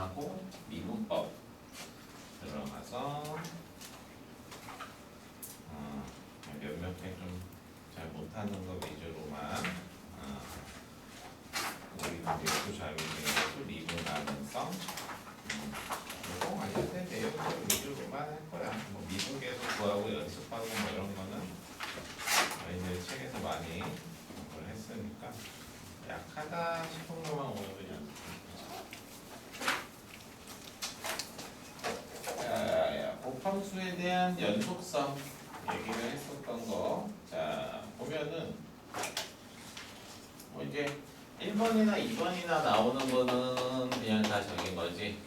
하고 미분법 들어가서 몇몇 개 좀 잘 못하는 거 위주로만 우리 내수 자유 중에서 미분 가능성 이거 완전히 내용들 위주로만 할 거야. 뭐 미분 계속 구하고 연습하고 뭐 이런 거는 저희들 책에서 많이 그걸 했으니까 약하다 싶은 것만 오늘 연습. 곱함수에 대한 연속성 얘기를 했었던 거. 자, 보면은 뭐 이제 1번이나 2번이나 나오는 거는 그냥 다 적인 거지.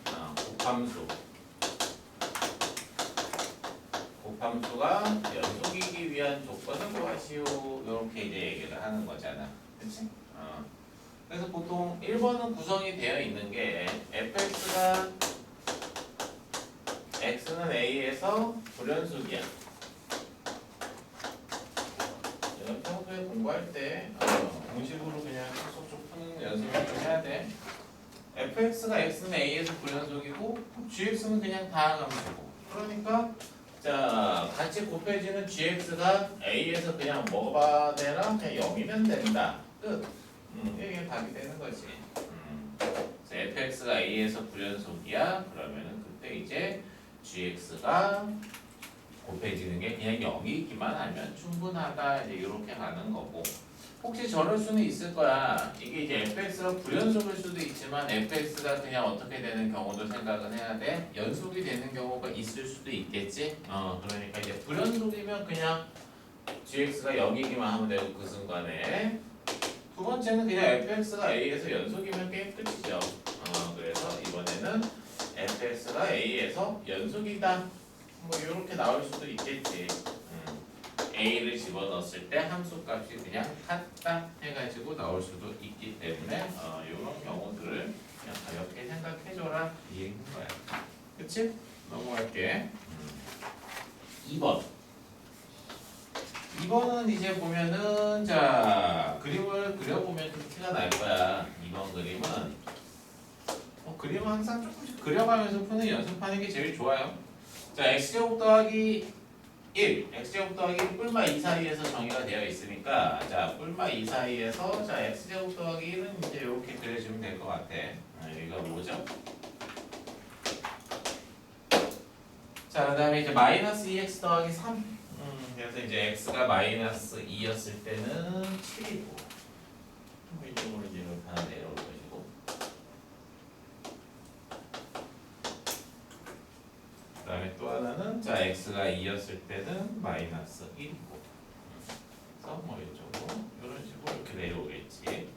곱함수가 연속이기 위한 조건을 구하시오. 이렇게 이제 얘기를 하는 거잖아. 그치? 그래서 보통 1번은 구성이 되어 있는 게 fx가 x는 a에서 불연속이야. 이런 평소에 공부할 때 공식으로 그냥 쏙쏙 푸는 연습을 좀 해야 돼. fx가 x는 a에서 불연속이고 gx는 그냥 다항함수고. 그러니까 자 같이 곱해지는 gx가 a에서 그냥 뭐가 되나? 그냥 0이면 된다. 끝. 이게 답이 되는 거지. fx가 a에서 불연속이야. 그러면은 그때 이제 gx가 곱해지는 게 그냥 0이기만 하면 충분하다. 이제 이렇게 가는 거고. 혹시 저럴 수는 있을 거야. 이게 이제 fx가 불연속일 수도 있지만 fx가 그냥 어떻게 되는 경우도 생각은 해야 돼. 연속이 되는 경우가 있을 수도 있겠지. 그러니까 이제 불연속이면 그냥 gx가 0이기만 하면 되고 그 순간에 두 번째는 그냥 fx가 a에서 연속이면 게임 끝이죠. 그래서 이번에는 fx가 a에서 연속이다. 뭐 이렇게 나올 수도 있겠지. a를 집어넣었을 때 함수값이 그냥 같다 해가지고 나올 수도 있기 때문에 이런 경우들을 그냥 가볍게 생각해줘라 이 얘기인 거야. 그치? 넘어갈게. 2번. 2번은 이제 보면은 자 그림을 그려보면 좀 티가 날 거야. 2번 그림은 그림은 항상 조금씩 그려가면서 푸는 연습하는 게 제일 좋아요. 자 x제곱 더하기 1, x제곱 더하기 1 뿔마 2 사이에서 정의가 되어 있으니까 자 뿔마 2 사이에서 자 x제곱 더하기 1은 이제 이렇게 그려주면 될 것 같아. 여기가 뭐죠? 자 그 다음에 이제 마이너스 2x 더하기 3 그래서 이제 x가 마이너스 2였을 때는 7이고 이쪽으로 이제 이렇게 하나 내려올 것이고 그 다음에 또 하나는 자 x가 2였을 때는 마이너스 1이고 그래서 뭐 이쪽으로 이런 식으로 이렇게 내려오겠지.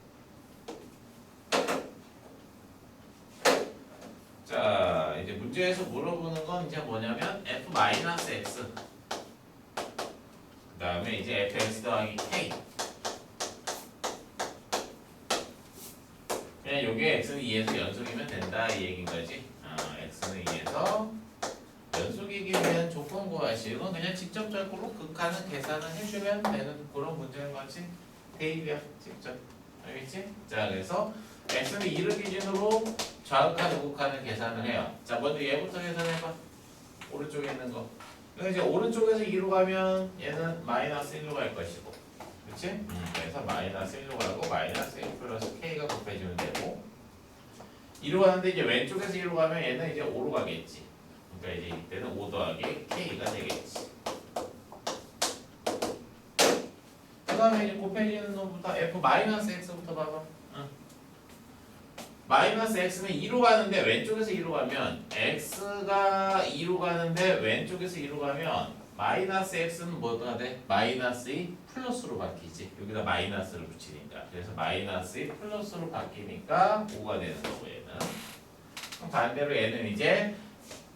자 이제 문제에서 물어보는 건 이제 뭐냐면 f 마이너스 x 그 다음에 이제 fx 더하기 k 그냥 요게 x는 2에서 연속이면 된다 이 얘기인 거지. x는 2에서 연속이기 위한 조건 구하시. 이건 그냥 직접적으로 극하는 계산을 해주면 되는 그런 문제인 거지. 대입이야 직접. 알겠지? 자 그래서 x는 2를 기준으로 좌극한 우극하는 계산을 해요. 자 먼저 얘부터 계산해봐. 오른쪽에 있는 거. 그래서 이제 오른쪽에서 2로 가면 얘는 마이너스 1로 갈 것이고 그치? 그래서 마이너스 1로 가고 마이너스 1 플러스 k가 곱해지면 되고 2로 가는데 이제 왼쪽에서 2로 가면 얘는 이제 5로 가겠지. 그러니까 이제 이때는 5 더하기 k가 되겠지. 그 다음에 이제 곱해지는 놈부터 f 마이너스 x부터 봐봐. 마이너스 x는 2로 가는데 왼쪽에서 2로 가면 x가 2로 가는데 왼쪽에서 2로 가면 마이너스 x는 뭐가 돼? 마이너스 2 플러스로 바뀌지. 여기다 마이너스를 붙이니까. 그래서 마이너스 2 플러스로 바뀌니까 5가 되는 거고 얘는. 그럼 반대로 얘는 이제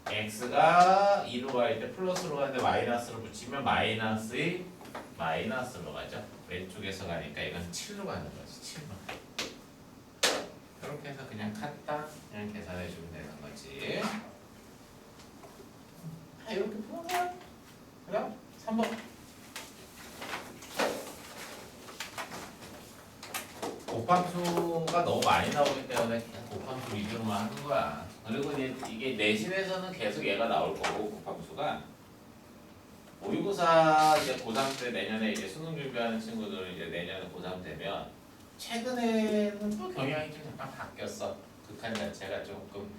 x가 2로 갈 때 플러스로 가는데 마이너스를 붙이면 마이너스 2 마이너스로 가죠. 왼쪽에서 가니까 이건 7로 가는 거지. 7로. 이렇게 해서 그냥 갖다 그냥 계산해 주면 되는 거지. 이렇게 푸는 거야. 그럼 3번. 곱함수가 너무 많이 나오기 때문에 그냥 곱함수 그래프 위주로만 하는 거야. 그리고 이제 이게 내신에서는 계속 얘가 나올 거고 곱함수가 모의고사 이제 고3 때 내년에 이제 수능 준비하는 친구들은 이제 내년에 고3 되면 최근에는 또 경향이 좀 약간 바뀌었어. 극한 자체가 조금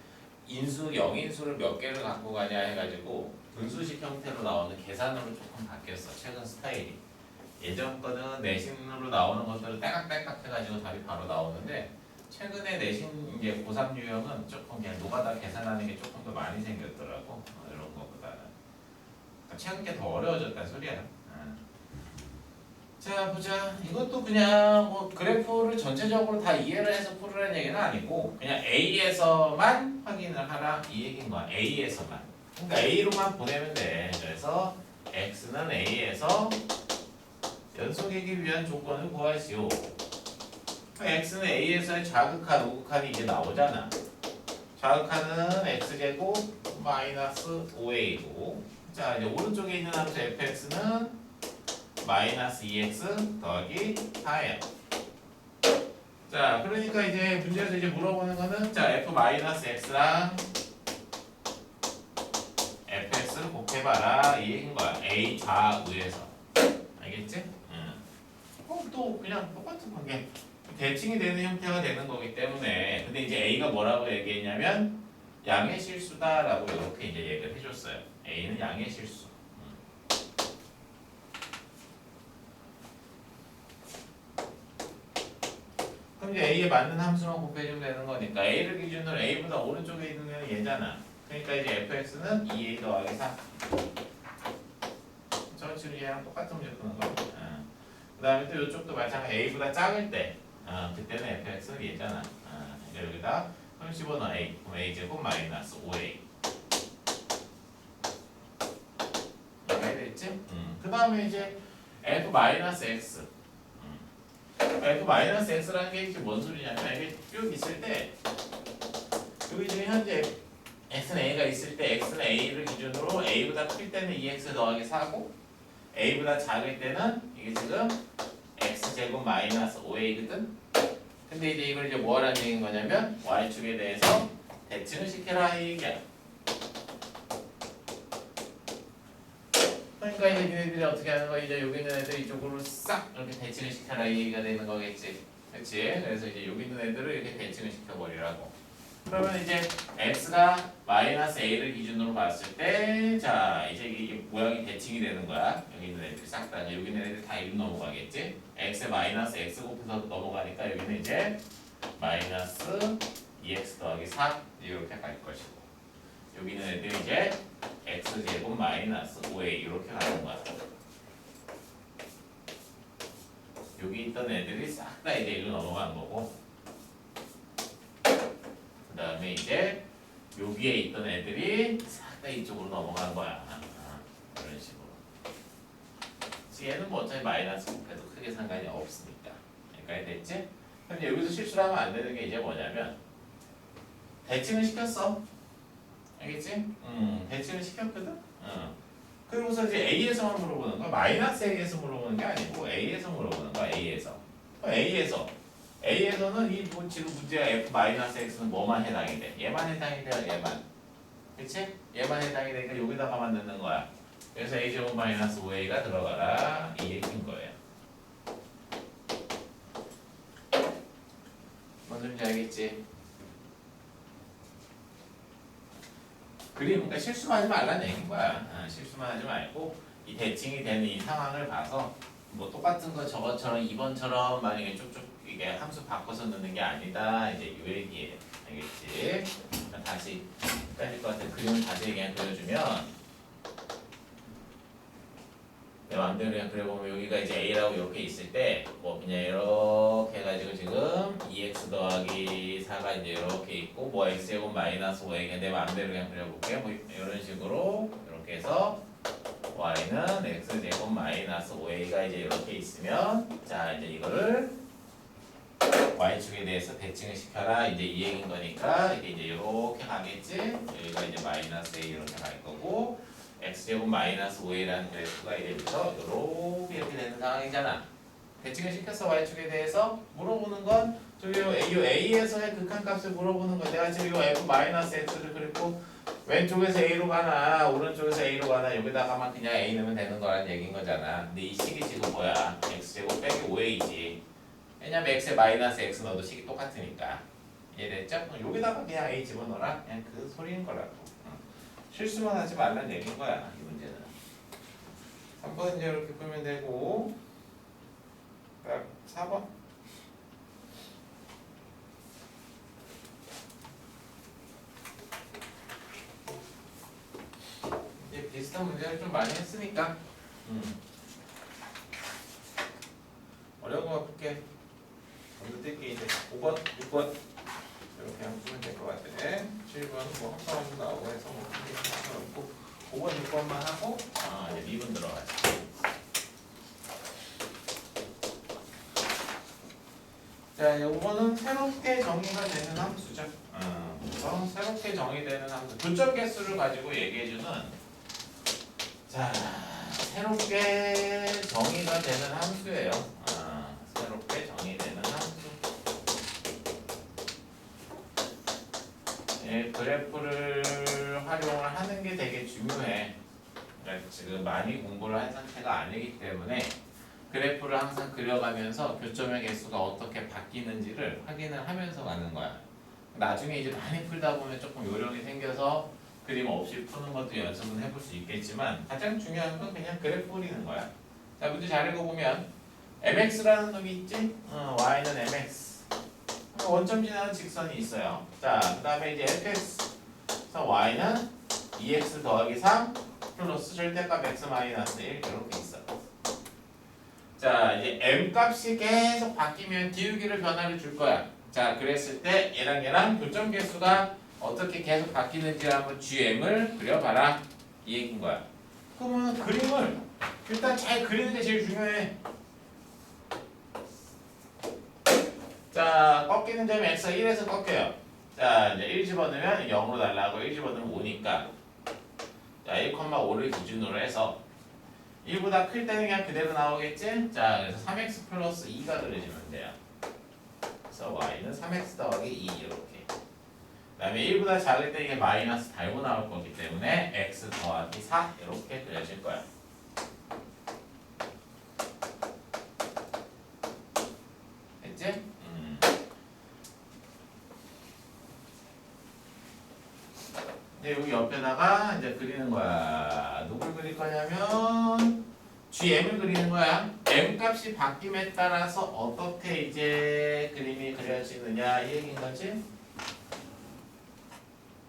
인수 영인수를 몇 개를 갖고 가냐 해가지고 분수식 형태로 나오는 계산으로 조금 바뀌었어. 최근 스타일이. 예전 거는 내신으로 나오는 것들을 딸깍딸깍 해가지고 답이 바로 나오는데 최근에 내신 이제 고3 유형은 조금 그냥 노가다 계산하는 게 조금 더 많이 생겼더라고. 이런 것보다는. 그러니까 최근 게 더 어려워졌다는 소리야. 자 보자. 이것도 그냥 뭐 그래프를 전체적으로 다 이해를 해서 풀으라는 얘기는 아니고 그냥 A에서만 확인을 하라 이 얘기인 거야. A에서만. 그러니까 A로만 보내면 돼. 그래서 X는 A에서 연속이기 위한 조건을 구하시오. X는 A에서의 좌극한, 우극한이 이제 나오잖아. 좌극한은 X제곱 마이너스 5A고 자 이제 오른쪽에 있는 함수 fx는 마이너스 2x 더하기 4m. 자 그러니까 이제 문제에서 이제 물어보는 거는 자 f 마이너스 x랑 fx를 곱해봐라 이 얘기인 거야. A 좌우에서. 알겠지? 또 그냥 똑같은 관계. 대칭이 되는 형태가 되는 거기 때문에 근데 이제 A가 뭐라고 얘기했냐면 양의 실수다라고 이렇게 이제 얘기를 해줬어요. A는 양의 실수. 그럼 이제 A에 맞는 함수만 곱해주면 되는 거니까 A를 기준으로 A보다 오른쪽에 있는 애는 얘잖아. 그러니까 이제 fx는 2A 더하기 4. 저 지금 얘랑 똑같은 문제 푸는 거. 그 다음에 또 이쪽도 마찬가지 A보다 작을 때 그때는 fx는 얘잖아. 여기다 35는 A 그럼 A제곱 마이너스 5A 이렇게 됐지? 그 다음에 이제 F 마이너스 X F 마이너스 X라는 게 이게 뭔 소리냐면 이게 쭉 있을 때 여기 지금 현재 X는 A가 있을 때 X는 A를 기준으로 A보다 클 때는 2X 더하기 4고 A보다 작을 때는 이게 지금 X제곱 마이너스 5A거든? 근데 이제 이걸 이제 뭐 하라는 얘기인 거냐면 Y축에 대해서 대칭을 시켜라 이 얘기야. 그러니까 이제 니네들이 어떻게 하는 거야? 이제 여기 있는 애들 이쪽으로 싹 이렇게 대칭을 시켜라 이 얘기가 되는 거겠지. 그렇지? 그래서 이제 여기 있는 애들을 이렇게 대칭을 시켜버리라고. 그러면 이제 x가 마이너스 a를 기준으로 봤을 때, 자 이제 이게 모양이 대칭이 되는 거야. 여기 있는 애들이 싹 다, 여기 있는 애들 다 1로 넘어가겠지. x에 마이너스 x 곱해서 넘어가니까 여기는 이제 마이너스 2x 더하기 4 이렇게 갈 것이고, 여기 있는 애들이 이제 x 제곱 마이너스 5a 이렇게 가는 거야. 여기 있던 애들이 싹 다 이제 1로 넘어간 거고. 그 다음에 이제 여기에 있던 애들이 싹 다 이쪽으로 넘어간 거야. 이런 식으로. 얘는 뭐 어차피 마이너스 곱해도 크게 상관이 없으니까. 여기까지 됐지? 근데 여기서 실수를 하면 안 되는 게 이제 뭐냐면 대칭을 시켰어. 알겠지? 대칭을 시켰거든? 그리고서 이제 A에서만 물어보는 거야. 마이너스 A에서 물어보는 게 아니고 A에서 물어보는 거야. A에서. A에서는 이 지금 문제가 F-X는 뭐만 해당이 돼? 얘만 해당이 돼요. 얘만. 그치? 얘만 해당이 되니까 여기다가만 넣는 거야. 그래서 A제곱 마이너스 5A가 들어가라. 이 얘기인 거예요. 뭔 소리인지 알겠지? 그러니까 실수만 하지 말라는 얘기인 거야. 실수만 하지 말고 이 대칭이 되는 이 상황을 봐서 뭐 똑같은 거 저것처럼 2번처럼 만약에 쭉쭉 이게 함수 바꿔서 넣는 게 아니다. 이제 이 얘기예요. 알겠지? 다시 헷갈릴 것 같아. 그림을 다시 그냥 그려주면 내 마음대로 그냥 그려보면 여기가 이제 A라고 이렇게 있을 때 뭐 그냥 이렇게 해가지고 지금 2x 더하기 4가 이제 이렇게 있고 뭐 x제곱 마이너스 5a 그냥 내 마음대로 그냥 그려볼게. 뭐 이런 식으로 이렇게 해서 y는 x제곱 마이너스 5a가 이제 이렇게 있으면 자 이제 이거를 y축에 대해서 대칭을 시켜라 이제 이 얘기인 거니까 이게 이제 이렇게 가겠지. 여기가 이제 마이너스 a 이렇게 갈 거고 x제곱 마이너스 5a라는 그래프가 이제 여기서 이렇게 되는 상황이잖아. 대칭을 시켜서 y축에 대해서 물어보는 건 저기 요 A에서의 극한값을 물어보는 거. 내가 지금 요 F-X를 그리고 왼쪽에서 A로 가나 오른쪽에서 A로 가나 여기다가만 그냥 A 넣으면 되는 거라는 얘기인 거잖아. 근데 이 식이 지금 뭐야? X제곱 빼기 5A지. 왜냐면 X에 마이너스 X 넣어도 식이 똑같으니까. 이해됐죠? 그럼 여기다가 그냥 A 집어넣어라. 그냥 그 소리인 거라고. 실수만 하지 말라는 얘기인 거야. 이 문제는. 3번 이제 이렇게 풀면 되고, 딱 4번. 이제 비슷한 문제를 좀 많이 했으니까 어려운 거 풀게. 먼저 뜰게 이제 5번, 6번 이렇게 하면 풀면 될 것 같아. 7번은 뭐 합성함수 나오고 해서 뭐 크게 상관없고 5번, 6번만 하고 이제 미분 들어가자. 자, 이제 5번은 새롭게 정의가 되는 함수죠. 그래서 새롭게 정의되는 함수 교점 개수를 가지고 얘기해주는 자 새롭게 정의가 되는 함수예요. 새롭게 정의되는 함수. 예, 그래프를 활용을 하는 게 되게 중요해. 그러니까 지금 많이 공부를 한 상태가 아니기 때문에 그래프를 항상 그려가면서 교점의 개수가 어떻게 바뀌는지를 확인을 하면서 가는 거야. 나중에 이제 많이 풀다 보면 조금 요령이 생겨서 그림 없이 푸는 것도 연습은 해볼 수 있겠지만 가장 중요한 건 그냥 그래프 그리는 거야. 자, 문제 잘 읽어보면 mx라는 놈이 있지? y는 mx. 원점 지나는 직선이 있어요. 자, 그 다음에 이제 fx. 그래서 y는 2x 더하기 3 플러스 절대값 x 마이너스 1 이렇게 있어. 자, 이제 m 값이 계속 바뀌면 기울기를 변화를 줄 거야. 자, 그랬을 때 얘랑 교점 개수가 어떻게 계속 바뀌는지 한번 GM을 그려봐라. 이 얘기인 거야. 그러면 그림을 일단 잘 그리는 게 제일 중요해. 자, 꺾이는 점이 x가 1에서 꺾여요. 자, 이제 1 집어넣으면 0으로 날라가고 1 집어넣으면 5니까 자, 1,5를 기준으로 해서 1보다 클 때는 그냥 그대로 나오겠지? 자, 그래서 3x 플러스 2가 그려지면 돼요. 그래서 y는 3x 더하기 2 이렇게. 그 다음에 1보다 작을 때 이게 마이너스 달고 나올 거기 때문에 x 더하기 4 이렇게 그려질 거야. 됐지? 이제 여기 옆에다가 이제 그리는 거야. 누굴 그릴 거냐면 GM을 그리는 거야. M 값이 바뀜에 따라서 어떻게 이제 그림이 그려지느냐 이 얘기인 거지.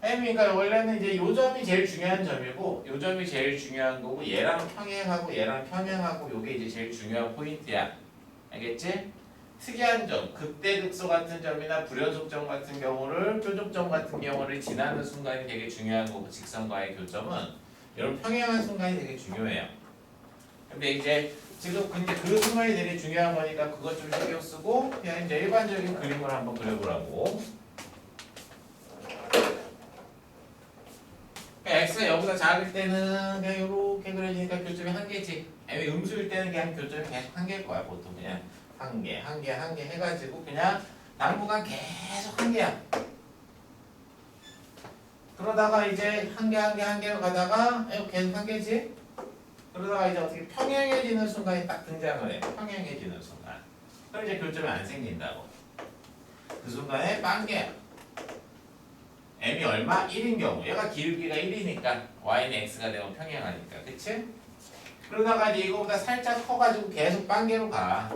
M이니까 원래는 이제 요 점이 제일 중요한 점이고 요 점이 제일 중요한 거고 얘랑 평행하고 요게 이제 제일 중요한 포인트야. 알겠지? 특이한 점, 극대극소 같은 점이나 불연속점 같은 경우를 표적점 같은 경우를 지나는 순간이 되게 중요한 거고 직선과의 교점은 이런 평행한 순간이 되게 중요해요. 근데 이제 지금 근데 그 순간이 되게 중요한 거니까 그것 좀 신경 쓰고 그냥 이제 일반적인 그림을 한번 그려보라고. x가 여기보다 작을 때는 그냥 이렇게 그려지니까 교점이 한 개지. 음수일 때는 그냥 교점이 계속 한 개일 거야. 보통 그냥 한 개 해가지고 그냥 당분간 계속 한 개야. 그러다가 이제 한 개로 가다가 계속 한 개지. 그러다가 이제 어떻게 평행해지는 순간이 딱 등장을 해. 평행해지는 순간. 그럼 이제 교점이 안 생긴다고. 그 순간에 빵개야. m이 얼마? 1인 경우. 얘가 기울기가 1이니까 y는 x가 되면 평행하니까. 그치? 그러다가 이제 이거보다 살짝 커가지고 계속 빵개로 가.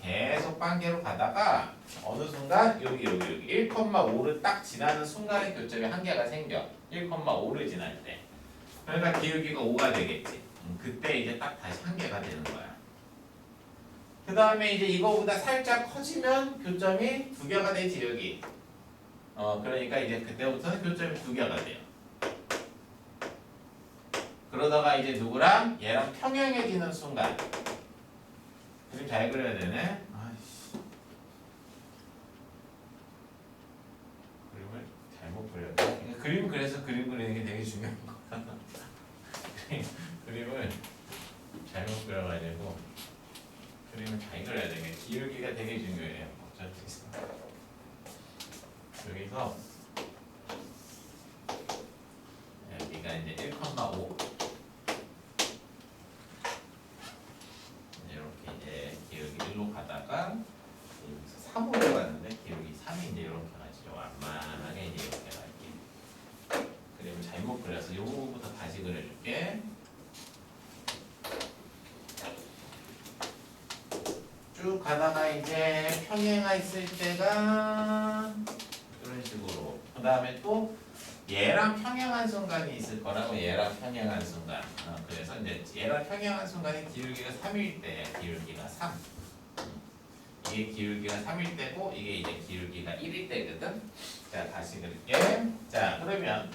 계속 빵개로 가다가 어느 순간 여기 1,5를 딱 지나는 순간에 교점이 한 개가 생겨. 1,5를 지날 때. 그러니까 기울기가 5가 되겠지. 그때 이제 딱 다시 한 개가 되는 거야. 그 다음에 이제 이거보다 살짝 커지면 교점이 두 개가 되지 여기. 그러니까 이제 그때부터는 교점이 두 개가 돼요. 그러다가 이제 누구랑 얘랑 평행해지는 순간. 그림 잘 그려야 되네. 아이씨. 그림을 잘못 그렸네. 그러니까 그림 그래서 그림 그리는 게 되게 중요한 거야. 그림을 잘못 그려가지고 그림을 잘 그려야 되게 기울기가 되게 중요해요. 어쩔 수 있어. 여기서 여기가 이제 1,5 이렇게 이제 기울기 1로 가다가 여기서 3으로 갔는데 기울기 3이 이제 이렇게 가지죠. 완만하게 이제 이렇게 갈게. 그리고 잘못 그려서 요거부터 다시 그려줄게. 쭉 가다가 이제 평행하 있을 때가 이런 식으로. 그 다음에 또 얘랑 평행한 순간이 있을 거라고. 얘랑 평행한 순간. 그래서 이제 얘랑 평행한 순간이 기울기가 3일 때 기울기가 3. 이게 기울기가 3일 때고 이게 이제 기울기가 1일 때거든. 자, 다시 그릴게. 자, 그러면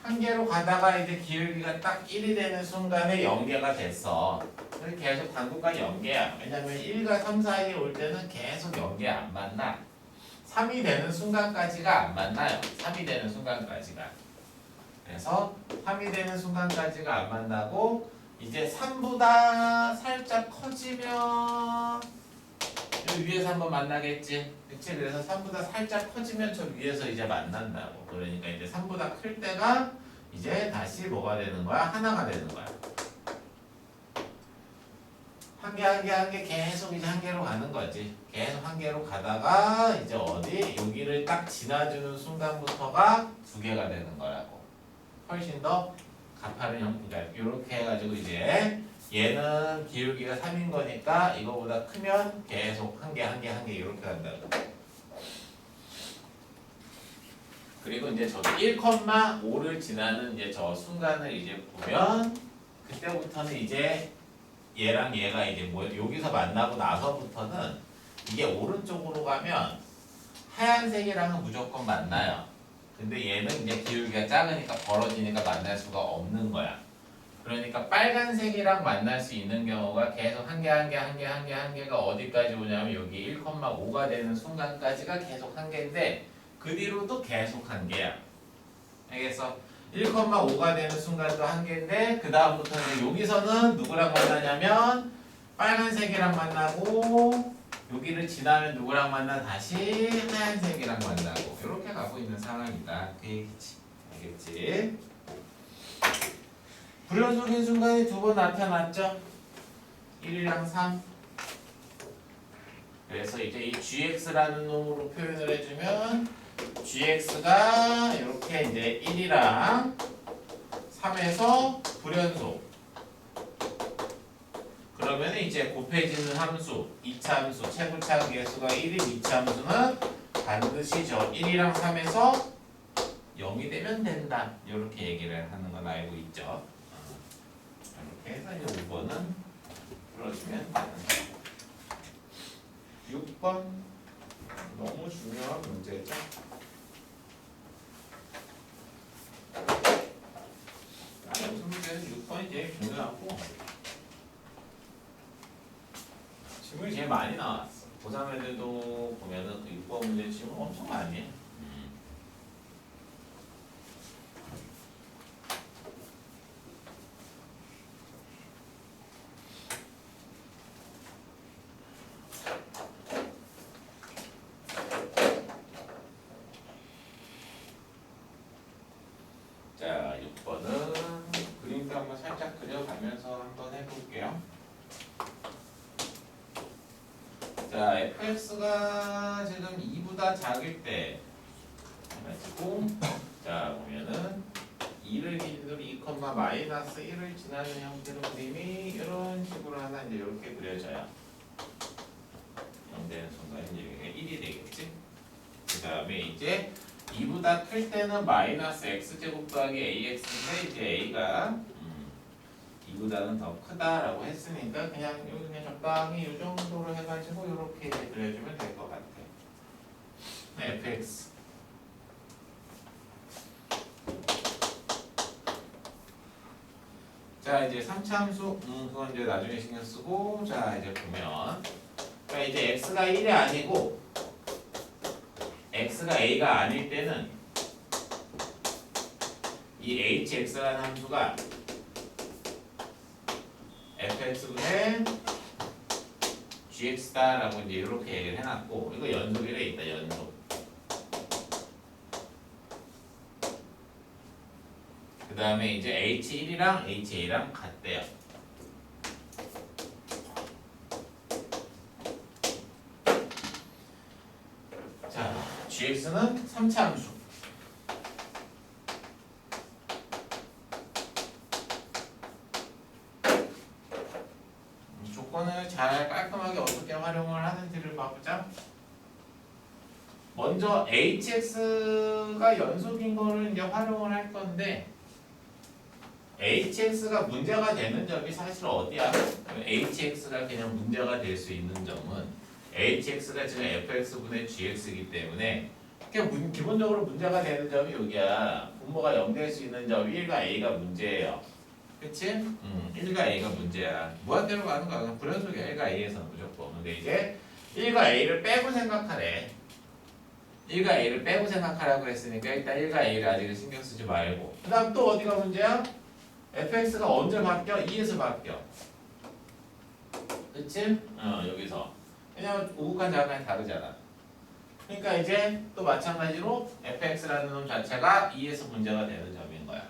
한 개로 가다가 이제 기울기가 딱 1이 되는 순간에 연계가 됐어. 그래서 계속 당분간 연계야. 왜냐면 1과 3 사이에 올 때는 계속 연계 안 만나. 3이 되는 순간까지가 안 만나요. 3이 되는 순간까지가. 그래서 3이 되는 순간까지가 안 만나고 이제 3보다 살짝 커지면 여기 위에서 한번 만나겠지. 그치? 그래서 3보다 살짝 커지면 저 위에서 이제 만난다고. 그러니까 이제 3보다 클 때가 이제 다시 뭐가 되는 거야? 하나가 되는 거야. 한 개 계속 이제 한 개로 가는 거지. 계속 한 개로 가다가 이제 어디? 여기를 딱 지나주는 순간부터가 두 개가 되는 거라고. 훨씬 더 가파른 형태가 이렇게 해가지고 이제 얘는 기울기가 3인 거니까 이거보다 크면 계속 한 개 이렇게 간다고. 그리고 이제 저 1,5를 지나는 이제 저 순간을 이제 보면 그때부터는 이제 얘랑 얘가 이제 뭐 여기서 만나고 나서부터는 이게 오른쪽으로 가면 하얀색이랑은 무조건 만나요. 근데 얘는 이제 기울기가 작으니까 벌어지니까 만날 수가 없는 거야. 그러니까 빨간색이랑 만날 수 있는 경우가 계속 한 개가 어디까지 오냐면 여기 1,5가 되는 순간까지가 계속 한 개인데 그 뒤로도 계속 한 개야. 알겠어? 1,5가 되는 순간도 한 개인데 그 다음부터는 여기서는 누구랑 만나냐면 빨간색이랑 만나고 여기를 지나면 누구랑 만나? 다시 하얀색이랑 만나고 이렇게 가고 있는 상황이다. 그 얘기지. 알겠지? 불연속인 순간이 두 번 나타났죠? 1이랑 3. 그래서 이제 이 gx라는 놈으로 표현을 해주면 gx가 이렇게 이제 1이랑 3에서 불연속. 그러면 이제 곱해지는 함수, 2차 함수, 최고차항 계수가 1인 2차 함수는 반드시 저 1이랑 3에서 0이 되면 된다. 이렇게 얘기를 하는 건 알고 있죠. 이렇게 해서 이제 5번은 풀어주면 되는 거예요. 6번 너무 중요한 문제죠. 무슨 문제는 6번이 제일 중요하고 질문이 제일 많이 나왔어. 고3 애들도 보면은 6번 문제 질문 엄청 많이 해. 자, 6번은 그림도 한번 살짝 그려가면서 한번 해볼게요. 자, fx가 지금 2보다 작을 때 해가지고 자, 보면은 2를 기준으로 2,-1을 지나는 형태로 그림이 이런 식으로 하나 이제 이렇게 그려져요. 0 되는 순간 이제 여기가 1이 되겠지? 그 다음에 이제 2보다 클 때는 마이너스 x제곱 더하기 ax인데 이제 a가 2보다는 더 크다라고 했으니까 그냥 여기 그냥 적당히 이 정도로 해가지고 이렇게 그려주면 될 것 같아. fx 자 이제 3차 함수 그건 이제 나중에 신경 쓰고 자 이제 보면 자 이제 x가 1이 아니고 x가 a가 아닐 때는 이 hx라는 함수가 fx분의 gx다라고 이제 이렇게 얘기를 해놨고 이거 연속이래 있다 연속. 그 다음에 이제 H1이랑 HA랑 같대요. 자, GX는 3차 함수. 조건을 잘 깔끔하게 어떻게 활용을 하는지를 봐보자. 먼저 HX가 연속인 거를 이제 활용을 할 건데 HX가 문제가 되는 점이 사실 어디야? HX가 그냥 문제가 될 수 있는 점은 HX가 지금 fx분의 gx이기 때문에 그냥 기본적으로 문제가 되는 점이 여기야. 분모가 0 될 수 있는 점 1과 a가 문제예요. 그치? 1과 a가 문제야. 무한대로 가는 거야. 그냥 불연속이야. 1과 a에서는 무조건. 근데 이제 1과 a를 빼고 생각하래. 1과 a를 빼고 생각하라고 했으니까 일단 1과 a를 아직은 신경 쓰지 말고. 그 다음 또 어디가 문제야? fx가 언제 바뀌어? 2에서 바뀌어. 그치? 여기서. 왜냐면 우극한 자극한이 다르잖아. 그러니까 이제 또 마찬가지로 fx라는 놈 자체가 2에서 문제가 되는 점인 거야.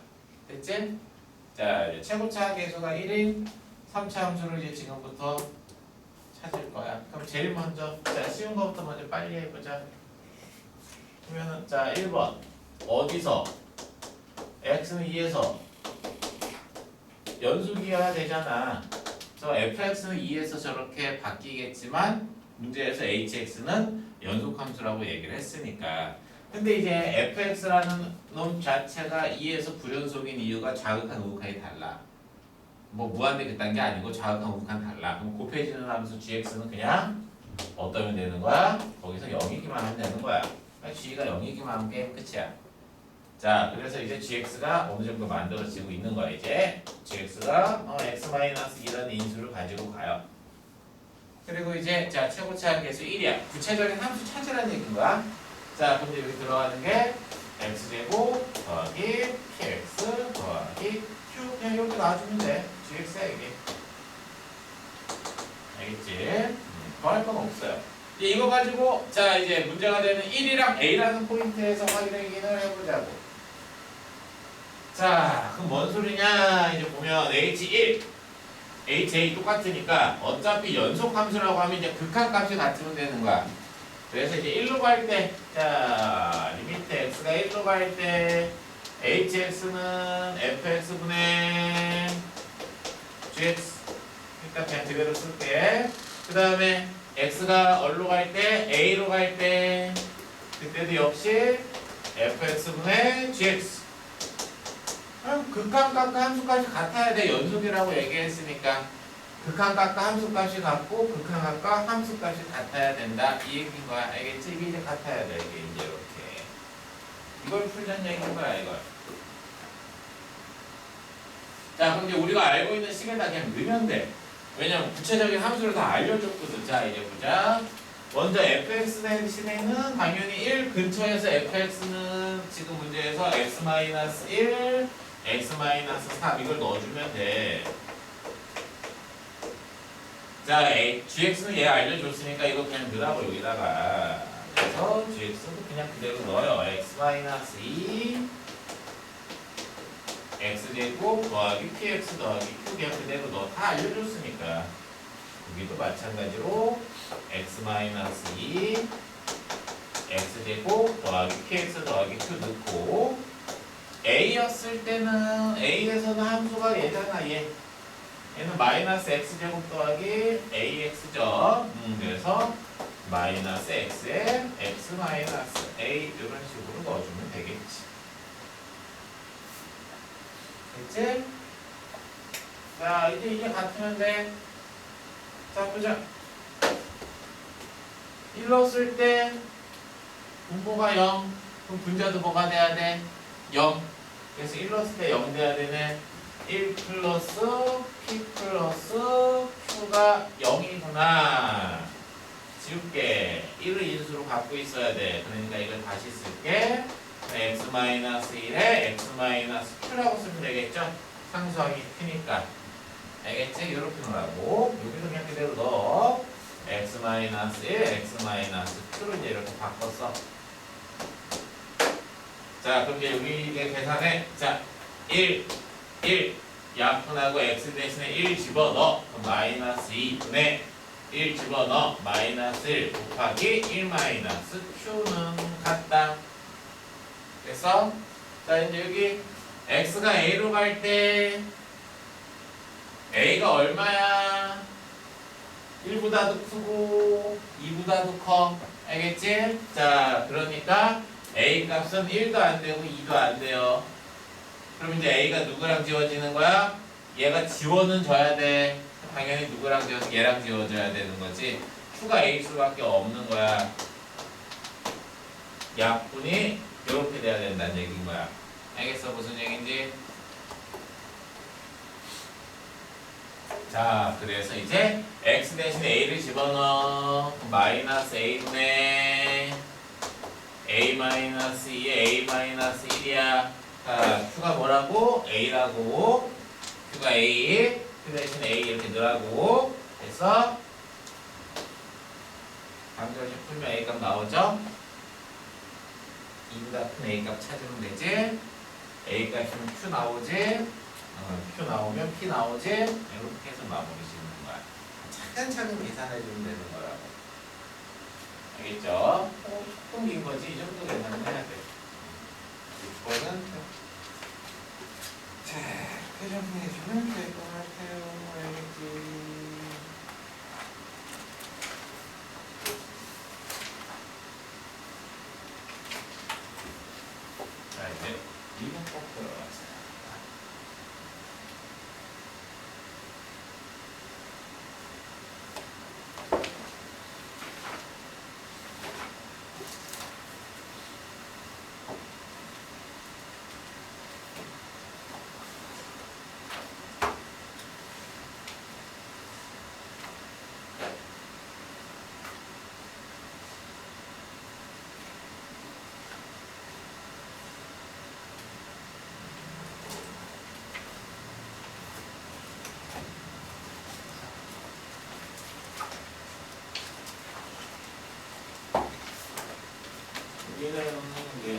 됐지? 자, 이제 최고차 계수가 1인 3차 함수를 이제 지금부터 찾을 거야. 그럼 제일 먼저, 자, 쉬운 거부터 먼저 빨리 해보자. 그러면은, 자, 1번. 어디서? x는 2에서 연속이어야 되잖아. 그래서 fx는 2에서 저렇게 바뀌겠지만, 문제에서 hx는 연속함수라고 얘기를 했으니까. 근데 이제 fx라는 놈 자체가 2에서 불연속인 이유가 자극한 우극한이 달라. 뭐 무한대 그딴 게 아니고 자극한 우극한 달라. 그럼 곱해지는 함수 gx는 그냥 어떠면 되는 거야? 거기서 0이기만 하면 되는 거야. g가 0이기만 하면 게임 끝이야. 자, 그래서 이제 gx가 어느 정도 만들어지고 있는 거야. 이제 gx가 x-2라는 인수를 가지고 가요. 그리고 이제 자 최고차 계수 1이야. 구체적인 함수 찾으라는 얘기인 거야. 자, 그럼 여기 들어가는 게 x제곱 더하기 px 더하기 q 그냥 이렇게 놔주면 돼. gx야 이게. 알겠지? 더할 건 없어요. 이제 이거 가지고 자 이제 문제가 되는 1이랑 a라는 포인트에서 확인을 해보자고. 자, 그럼 뭔 소리냐? 이제 보면 h1, ha 똑같으니까 어차피 연속 함수라고 하면 이제 극한값이 같으면 되는 거야. 그래서 이제 1로 갈 때, 자, 리미트 x가 1로 갈 때, hx는 fx분의 gx. 그러니까 그냥 그대로 쓸게. 그 다음에 x가 어디로 갈 때, a로 갈 때, 그때도 역시 fx분의 gx. 극한값과 함수값이 같아야 돼. 연속이라고 얘기했으니까. 극한값과 함수값이 같고 극한값과 함수값이 같아야 된다. 이 얘기인 거야. 알겠지? 이게 이제 같아야 돼. 이게 이제 이렇게. 이걸 풀자는 얘기인 거야. 이걸. 자, 그럼 이제 우리가 알고 있는 식에다 그냥 넣으면 돼. 왜냐면 구체적인 함수를 다 알려줬거든. 자, 이제 보자. 먼저 fx 대신에는 당연히 1 근처에서 fx는 지금 문제에서 x-1, x-3 이걸 넣어주면 돼. 자, gx는 얘 알려줬으니까 이거 그냥 넣으라고 여기다가. 그래서 gx도 그냥 그대로 넣어요. x-2 x제곱 더하기 px 더하기 q 그냥 그대로 넣어. 다 알려줬으니까. 여기도 마찬가지로 x-2 x제곱 더하기 px 더하기 q 넣고 a였을 때는 a에서는 함수가 얘잖아. 얘는 마이너스 x제곱 더하기 ax죠. 그래서 마이너스 x에 x 마이너스 a 이런 식으로 넣어주면 되겠지. 됐지? 자, 이제 같으면 돼. 자, 보자. 1 넣었을 때 분모가 0. 그럼 분자도 뭐가 돼야 돼? 0. 그래서 1 넣었을 때 0 돼야 되네. 1 플러스 p 플러스 q가 0이구나. 지울게. 1을 인수로 갖고 있어야 돼. 그러니까 이걸 다시 쓸게. x-1에 x-q라고 쓰면 되겠죠? 상수항이 크니까. 알겠지? 이렇게 넣으라고. 여기도 그냥 그대로 넣어. x-1, x-q를 이제 이렇게 바꿨어. 자, 그럼 이제 여기 이제 계산해. 자, 1, 1 약분하고 x 대신에 1 집어넣어. 그럼 마이너스 2분의 1 집어넣어. 마이너스 1 곱하기 1 마이너스 q는 같다. 그래서 자 이제 여기 x가 a로 갈 때 a가 얼마야? 1보다도 크고 2보다도 커. 알겠지? 자 그러니까 a 값은 1도 안 되고 2도 안 돼요. 그럼 이제 a가 누구랑 지워지는 거야? 얘가 지워는 져야 돼. 당연히 누구랑 지워서 얘랑 지워져야 되는 거지. q가 a 수밖에 없는 거야. 약분이 이렇게 돼야 된다는 얘기인 거야. 알겠어? 무슨 얘기인지? 자, 그래서 이제 x 대신에 a를 집어넣어. 마이너스 a분의 a 마이너스 2에 a 마이너스 1이야. 자, q가 뭐라고? a라고. q가 a, q 대신에 a 이렇게 넣으라고. 그래서 방정식 풀면 a 값 나오죠? 2보다 큰 a 값 찾으면 되지. a 값이면 q 나오지. q 나오면 p 나오지. 이렇게 해서 마무리 짓는 거야. 차근차근 계산해주면 되는 거라고. 알겠죠? 조금 긴 거지. 이 정도 계산을 해야 돼. 이거는 자, 그 정도 해주면 될 것 같아요. 알겠지? 자, 이제 이건 꼭 들어가자. 여기는 이제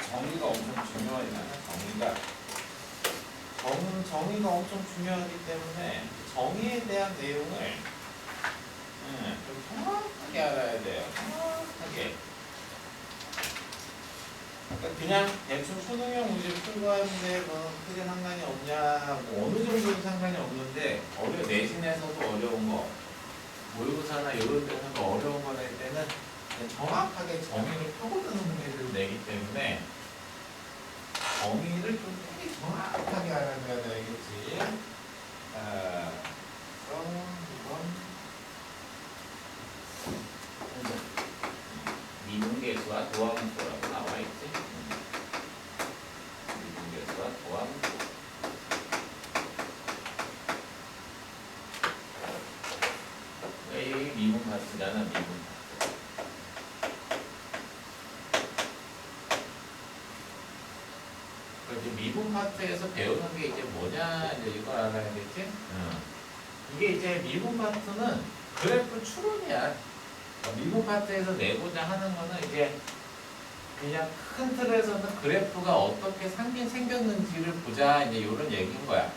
정의가 엄청 중요하잖아요. 정의가 엄청 중요하기 때문에 정의에 대한 내용을 좀 정확하게 알아야 돼요. 정확하게. 그러니까 그냥 대충 초능형 문제 풀고 하는데 뭐 크게 상관이 없냐, 뭐 어느 정도는 상관이 없는데 내신에서도 어려운 거, 모의고사나 이런 데서도 어려운 거 낼 때는 정확하게 정의를 펴고드는 문제를 내기 때문에 정의를 좀 되게 정확하게 알아줘야 되겠지. 그럼 이건 미분계수와 도함수라고 나와 있지. 미분계수와 도함수. 왜 미분 파트잖아, 미분 파트. 미분 파트에서 배우는 게 이제 뭐냐, 이제 이걸 알아야겠지? 이게 이제 미분 파트는 그래프 추론이야. 미분 파트에서 내고자 하는 거는 이제 그냥 큰 틀에서는 그래프가 어떻게 생겼는지를 보자, 이제 이런 얘기인 거야.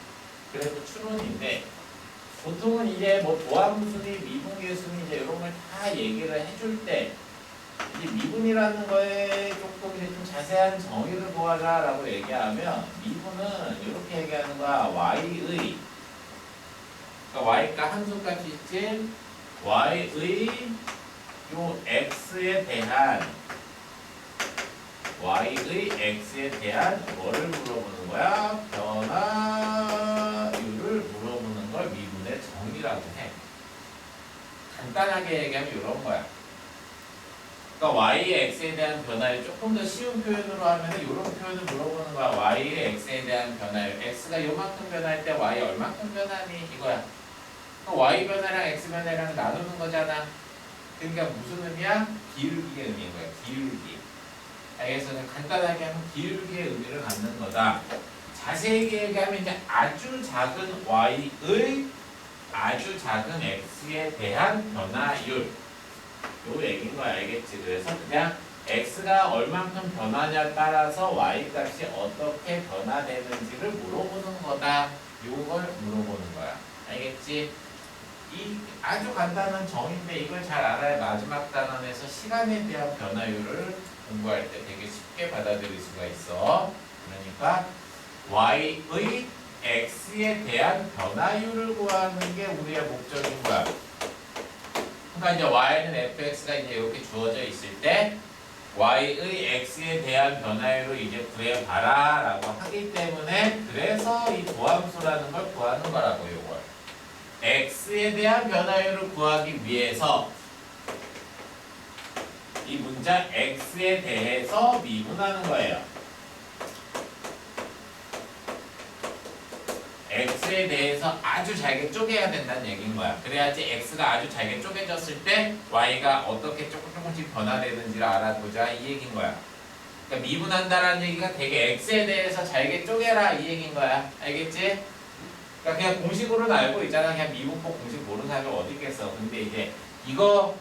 그래프 추론인데, 보통은 이제 뭐 도함수니 미분계수니 이제 이런 걸 다 얘기를 해줄 때, 이 미분이라는 거에 조금 이제 좀 자세한 정의를 구하자라고 얘기하면 미분은 이렇게 얘기하는 거야. y의 그러니까 y가 함수값이 있지. y의 요 x에 대한 뭐를 물어보는 거야? 변화율을 물어보는 걸 미분의 정의라고 해. 간단하게 얘기하면 이런 거야. 그러니까 y의 x에 대한 변화율 조금 더 쉬운 표현으로 하면 이런 표현을 물어보는 거야. y의 x에 대한 변화율. x가 요만큼 변할 때 y 얼만큼 변하니? 이거야. 그러니까 y 변화랑 x 변화랑 나누는 거잖아. 그러니까 무슨 의미야? 기울기의 의미인 거야. 기울기. 알겠어? 간단하게 하면 기울기의 의미를 갖는 거다. 자세히 얘기하면 이제 아주 작은 y의 아주 작은 x에 대한 변화율. 요 얘기인 거야. 알겠지? 그래서 그냥 x가 얼만큼 변하냐에 따라서 y 값이 어떻게 변화되는지를 물어보는 거다. 요걸 물어보는 거야. 알겠지? 이 아주 간단한 정의인데 이걸 잘 알아야 마지막 단원에서 시간에 대한 변화율을 공부할 때 되게 쉽게 받아들일 수가 있어. 그러니까 y의 x에 대한 변화율을 구하는 게 우리의 목적인 거야. 그러니까 이제 y는 fx가 이제 이렇게 주어져 있을 때 y의 x에 대한 변화율을 이제 구해봐라 라고 하기 때문에 그래서 이 도함수라는 걸 구하는 거라고 요걸. x에 대한 변화율을 구하기 위해서 이 문자 x에 대해서 미분하는 거예요. x에 대해서 아주 잘게 쪼개야 된다는 얘기인 거야. 그래야지 x가 아주 잘게 쪼개졌을 때 y가 어떻게 조금씩 변화되는지를 알아보자 이 얘기인 거야. 그러니까 미분한다라는 얘기가 되게 x에 대해서 잘게 쪼개라 이 얘기인 거야. 알겠지? 그러니까 그냥 공식으로는 알고 있잖아. 그냥 미분법 공식 모르는 사람이 어디 있겠어. 근데 이제 이거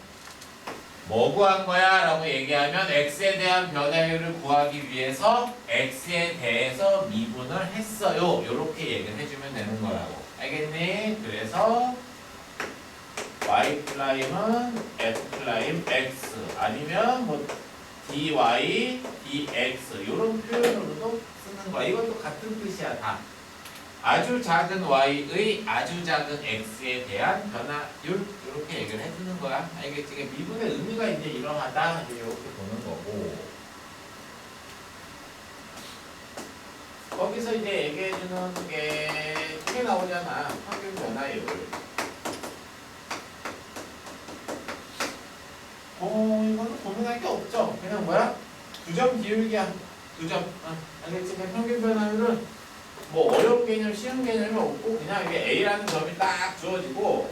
뭐 구한 거야? 라고 얘기하면 x에 대한 변화율을 구하기 위해서 x에 대해서 미분을 했어요. 이렇게 얘기를 해주면 되는 거라고. 알겠니? 그래서 y 프라임은 f 프라임 x 아니면 뭐 dy, dx 이런 표현으로도 쓰는 거야. 이것도 같은 뜻이야 다. 아주 작은 y의 아주 작은 x에 대한 변화율 이렇게 얘기를 해주는 거야. 알겠지? 그러니까 미분의 의미가 이제 이러하다 이제 이렇게 보는 거고 거기서 이제 얘기해주는 게 크게 나오잖아. 평균 변화율. 이거는 고민할 게 없죠. 그냥 뭐야? 2점 기울기야. 2점. 알겠지? 그냥 평균 변화율은 뭐 어려운 개념, 쉬운 개념이 없고 그냥 이게 A라는 점이 딱 주어지고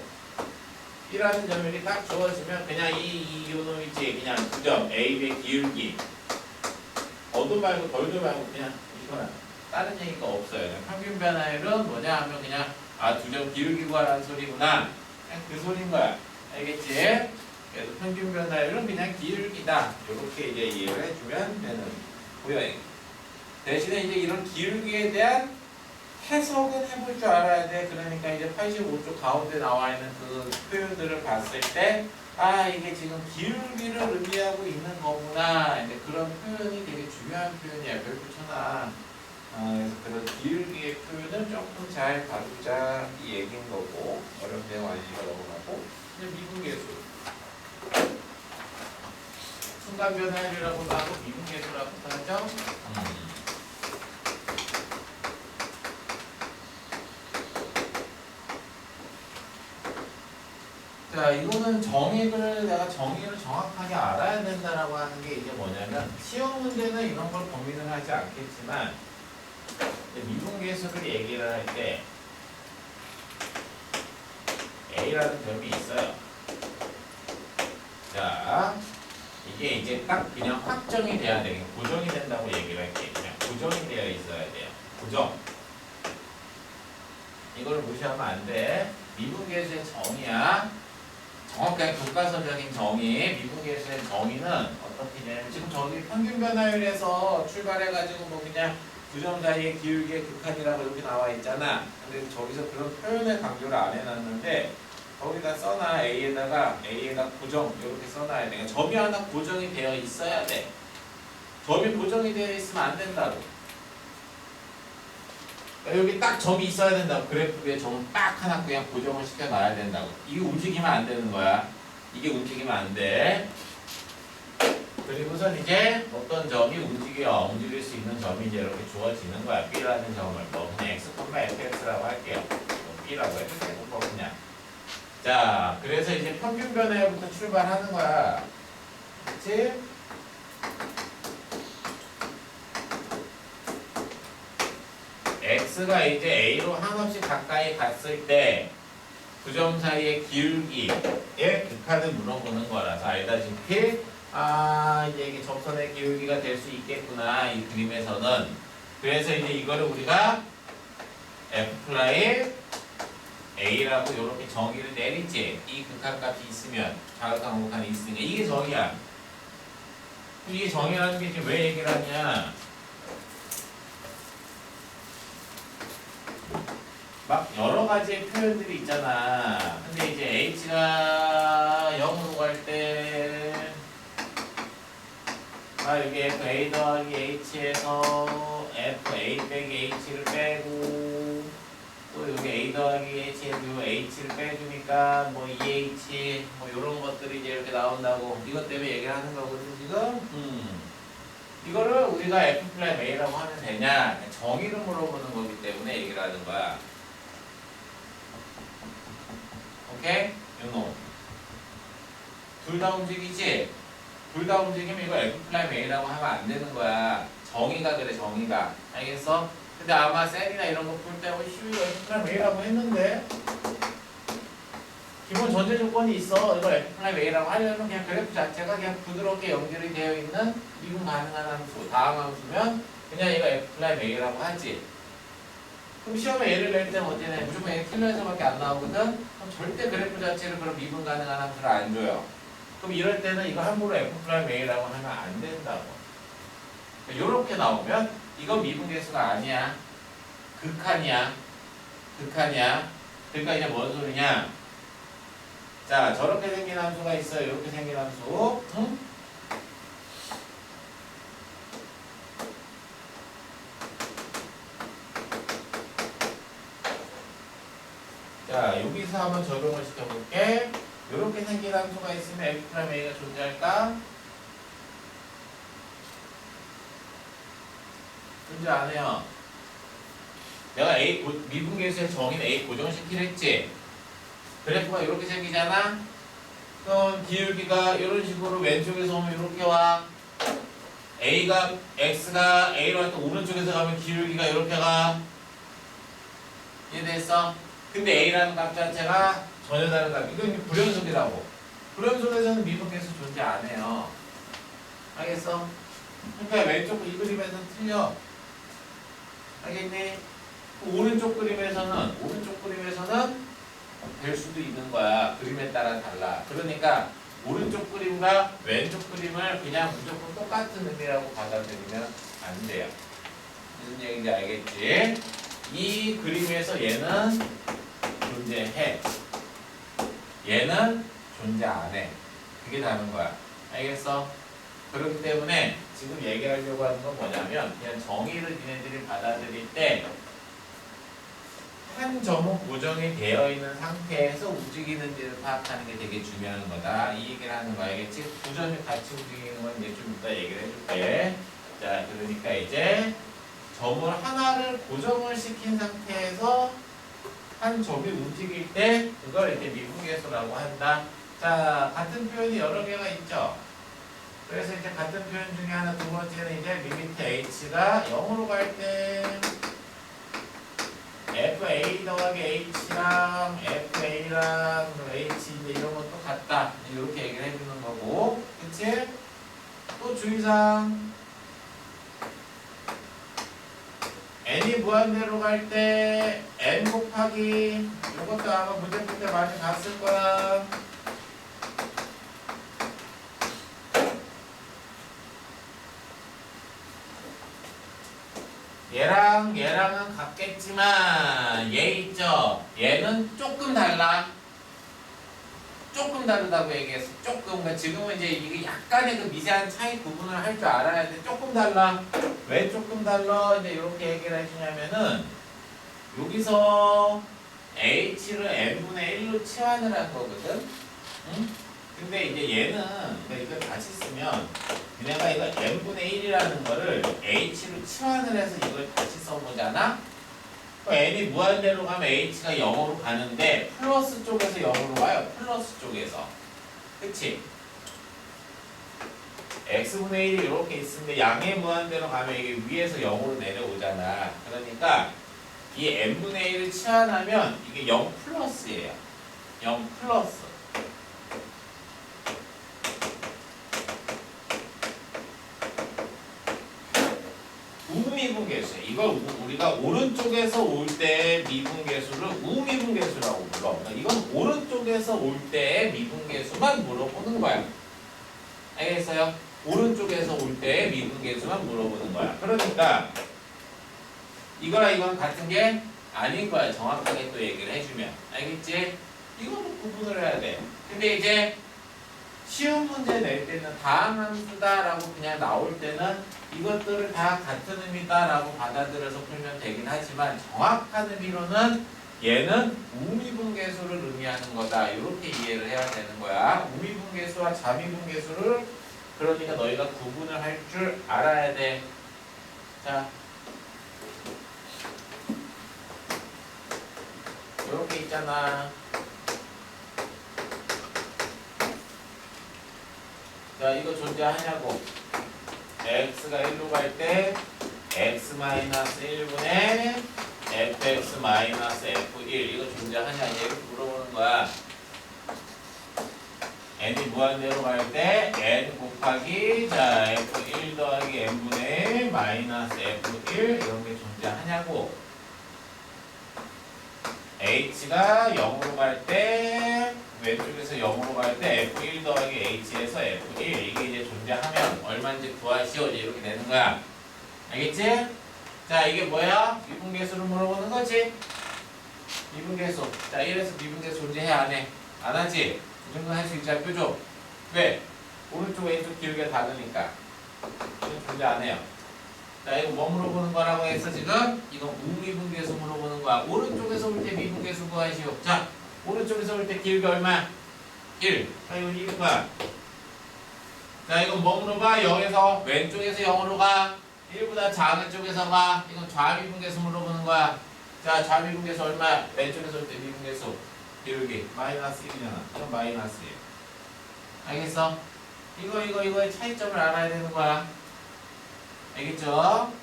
B라는 점이 딱 주어지면 그냥 이 요놈 있지 그냥 2점 A의 기울기 더도 말고 덜도 말고 그냥 이거야. 다른 얘기가 없어요. 그냥 평균 변화율은 뭐냐 하면 그냥 2점 기울기 구하라는 소리구나. 그냥 그 소리인 거야. 알겠지? 그래서 평균 변화율은 그냥 기울기다. 이렇게 이제 이해를 해주면 되는 고요. 대신에 이제 이런 기울기에 대한 해석은 해볼 줄 알아야 돼. 그러니까 이제 85쪽 가운데 나와 있는 그 표현들을 봤을 때, 이게 지금 기울기를 의미하고 있는 거구나. 이제 그런 표현이 되게 중요한 표현이야. 별표 쳐놔. 그래서 그런 기울기의 표현을 조금 잘 봐두자. 이 얘기인 거고, 어려운 내용 아니니까 넘어가고, 이제 미분계수. 순간 변화율이라고도 하고, 미분계수라고도 하죠. 자, 이거는 내가 정의를 정확하게 알아야 된다라고 하는 게 이제 뭐냐면, 시험 문제는 이런 걸 고민을 하지 않겠지만, 미분계수를 얘기를 할 때, A라는 점이 있어요. 자, 이게 이제 딱 그냥 확정이 돼야 돼. 고정이 된다고 얘기를 할게. 그냥 고정이 되어 있어야 돼요. 고정. 이걸 무시하면 안 돼. 미분계수의 정의야. 정확하게 교과서적인 정의, 미분계수의 정의는 어떻게 되냐면 지금 저기 평균 변화율에서 출발해가지고 뭐 그냥 2점 사이의 기울기의 극한이라고 이렇게 나와 있잖아. 근데 저기서 그런 표현을 강조를 안 해놨는데 거기다 써놔. A에다 고정 이렇게 써놔야 돼. 그러니까 점이 하나 고정이 되어 있어야 돼. 점이 고정이 되어 있으면 안 된다고. 여기 딱 점이 있어야 된다고. 그래프에 점 딱 하나 그냥 고정을 시켜놔야 된다고. 이게 움직이면 안 되는 거야. 이게 움직이면 안 돼. 그리고선 이제 어떤 점이 움직일 수 있는 점이 이제 이렇게 주어지는 거야. B라는 점을. 뭐 그냥 X, FX라고 할게요. B라고 해주세요. 뭐 그냥. 자, 그래서 이제 평균 변화율부터 출발하는 거야. 그치? x가 이제 a로 한없이 가까이 갔을 때 9점 사이의 기울기의 극한을 물어보는 거라서 알다시피 이제 이게 접선의 기울기가 될 수 있겠구나 이 그림에서는. 그래서 이제 이거를 우리가 f' a라고 이렇게 정의를 내리지. 이 극한값이 있으면 자극한 극한이 있으니까 이게 정의야. 이 정의라는 게 지금 왜 얘기를 하냐? 막 여러 가지의 표현들이 있잖아. 근데 이제 h가 0으로 갈 때, 여기 fa 더하기 h에서 fa 빼기 h를 빼고, 또 여기 a 더하기 h에서 h를 빼주니까 뭐 2h 뭐 이런 것들이 이제 이렇게 나온다고. 이것 때문에 얘기를 하는 거거든 지금. 이거를 우리가 f 플랫 a라고 하면 되냐? 정의를 물어보는 거기 때문에 얘기를 하는 거야. 오케이? 요놈. 둘 다 움직이지? 둘 다 움직이면 이거 f 플랫 a라고 하면 안 되는 거야. 정의가 그래, 정의가. 알겠어? 근데 아마 셀이나 이런 거 풀 때, 이거 f 플랫 a라고 했는데? 기본 전제 조건이 있어. 이걸 f 플랫 a라고 하려면 그냥 그래프 자체가 그냥 부드럽게 연결이 되어 있는 미분 가능한 함수, 다항 함수면 그냥 이거 f 플랫 a라고 하지. 그럼 시험에 예를 낼 때는 어때냐? 무조건 얘 틀려서밖에 안 나오거든? 그럼 절대 그래프 자체를 그럼 미분 가능한 함수를 안 줘요. 그럼 이럴 때는 이거 함부로 f 플랫 a라고 하면 안 된다고. 요렇게 나오면 이건 미분계수가 아니야. 극한이야. 극한이야. 그러니까 이제 뭔 소리냐? 자, 저렇게 생긴 함수가 있어요. 이렇게 생긴 함수. 응? 자, 여기서 한번 적용을 시켜볼게. 이렇게 생긴 함수가 있으면 f'a가 존재할까? 존재 안 해요. 내가 미분계수의 정의는 a 고정시키려 했지? 그래프가 이렇게 생기잖아? 그럼 기울기가 이런 식으로 왼쪽에서 오면 이렇게 와. x가 a로 할 때 오른쪽에서 가면 기울기가 이렇게 가. 이해됐어? 근데 a라는 값 자체가 전혀 다른 값. 이건 불연속이라고. 불연속에서는 미분계수 존재 안 해요. 알겠어? 그러니까 왼쪽 이 그림에서는 틀려. 알겠니? 오른쪽 그림에서는 될 수도 있는 거야. 그림에 따라 달라. 그러니까 오른쪽 그림과 왼쪽 그림을 그냥 무조건 똑같은 의미라고 받아들이면 안 돼요. 무슨 얘기인지 알겠지? 이 그림에서 얘는 존재해. 얘는 존재 안 해. 그게 다른 거야. 알겠어? 그렇기 때문에 지금 얘기하려고 하는 건 뭐냐면 그냥 정의를 니네들이 받아들일 때 한 점은 고정이 되어 있는 상태에서 움직이는지를 파악하는 게 되게 중요한 거다. 이 얘기를 하는 거 알겠지? 두 점이 같이 움직이는 건 이제 좀 이따 얘기를 해줄게. 자, 그러니까 이제 점을 하나를 고정을 시킨 상태에서 한 점이 움직일 때 그걸 이제 미분계수라고 한다. 자, 같은 표현이 여러 개가 있죠. 그래서 이제 같은 표현 중에 하나 두 번째는 이제 리미트 h가 0으로 갈 때 fa 더하기 h랑 fa랑 h 이제 이런 것도 같다. 이렇게 얘기를 해주는 거고, 그치? 또 주의사항 n이 무한대로 갈 때 n 곱하기 이것도 아마 문제 풀 때 많이 봤을 거야. 얘랑은 같겠지만 얘 있죠? 얘는 조금 달라. 조금 다르다고 얘기했어. 조금. 그러니까 지금은 이제 이게 약간의 그 미세한 차이 구분을 할 줄 알아야 돼. 조금 달라. 왜 조금 달라? 이제 이렇게 얘기를 해주냐면은 여기서 h를 n분의 1로 치환을 한 거거든. 응? 근데 이제 얘는 그러니까 이걸 다시 쓰면 얘네가 이거 n분의 1이라는 거를 h로 치환을 해서 이걸 다시 써보잖아? n이 무한대로 가면 h가 0으로 가는데 플러스 쪽에서 0으로 가요. 플러스 쪽에서. 그치? x분의 1이 이렇게 있는데 양의 무한대로 가면 이게 위에서 0으로 내려오잖아. 그러니까 이 n분의 1을 치환하면 이게 0 플러스예요. 0 플러스. 우미분계수. 이걸 우리가 오른쪽에서 올 때 미분계수를 우미분계수라고 불러. 그러니까 이건 오른쪽에서 올 때의 미분계수만 물어보는 거야. 알겠어요? 오른쪽에서 올 때 미분계수만 물어보는 거야. 그러니까 이거랑 이건 같은 게 아닌 거야. 정확하게 또 얘기를 해주면. 알겠지? 이거도 구분을 해야 돼. 근데 이제 쉬운 문제 낼 때는 다항함수다라고 그냥 나올 때는 이것들을 다 같은 의미다라고 받아들여서 풀면 되긴 하지만 정확한 의미로는 얘는 우미분계수를 의미하는 거다. 이렇게 이해를 해야 되는 거야. 우미분계수와 자미분계수를 그러니까 너희가 구분을 할 줄 알아야 돼. 자, 이렇게 있잖아. 자, 이거 존재하냐고. x가 1로 갈 때 x-1분의 fx-f1 이거 존재하냐 얘를 물어보는 거야. n이 무한대로 갈 때 n 곱하기 자 f1 더하기 n분의 1 마이너스 f1 이런 게 존재하냐고. h가 0으로 갈 때 왼쪽에서 0으로 갈 때 f1 더하기 h에서 f1 이게 이제 존재하면 얼마인지 구하시오 이렇게 되는 거야. 알겠지? 자 이게 뭐야? 미분계수를 물어보는 거지. 미분계수. 자 이래서 미분계수 존재해 안 해? 안 하지? 이 정도는 할 수 있지 않죠? 왜? 오른쪽 왼쪽 기울기가 다르니까. 이건 존재 안 해요. 자 이거 뭐 물어보는 거라고 했어 지금? 이거 우미분계수 물어보는 거야. 오른쪽에서 올 때 미분계수 구하시오. 자 오른쪽에서 올 때 기울기 얼마? 1. 자 이건 1인 거야. 자 이건 뭐 물어봐? 0에서 왼쪽에서 0으로 가. 1보다 작은 쪽에서 가. 이건 좌미분계수 물어보는 거야. 자 좌미분계수 얼마? 왼쪽에서 올 때 미분계수 기울기 마이너스 1이잖아. 이건 마이너스 1. 알겠어? 이거의 차이점을 알아야 되는 거야. 알겠죠?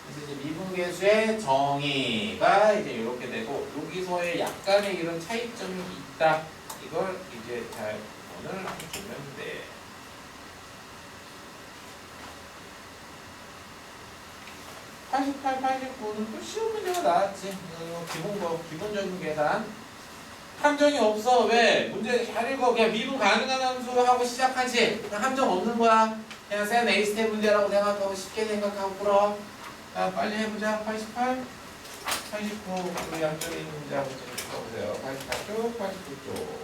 그래서 이제 미분계수의 정의가 이제 이렇게 되고 여기서의 약간의 이런 차이점이 있다. 이걸 이제 잘 오늘 보면 돼. 88, 89는 또 쉬운 문제가 나왔지. 이거 기본적인 계산. 함정이 없어. 왜? 문제 잘 읽어. 그냥 미분 가능한 함수하고 시작하지. 그냥 함정 없는 거야. 그냥 센 A스텝 문제라고 생각하고 쉽게 생각하고 풀어. 자, 빨리 해보자. 88, 89. 우리 양쪽에 있는 문제 한번 좀 풀어보세요. 88쪽, 89쪽.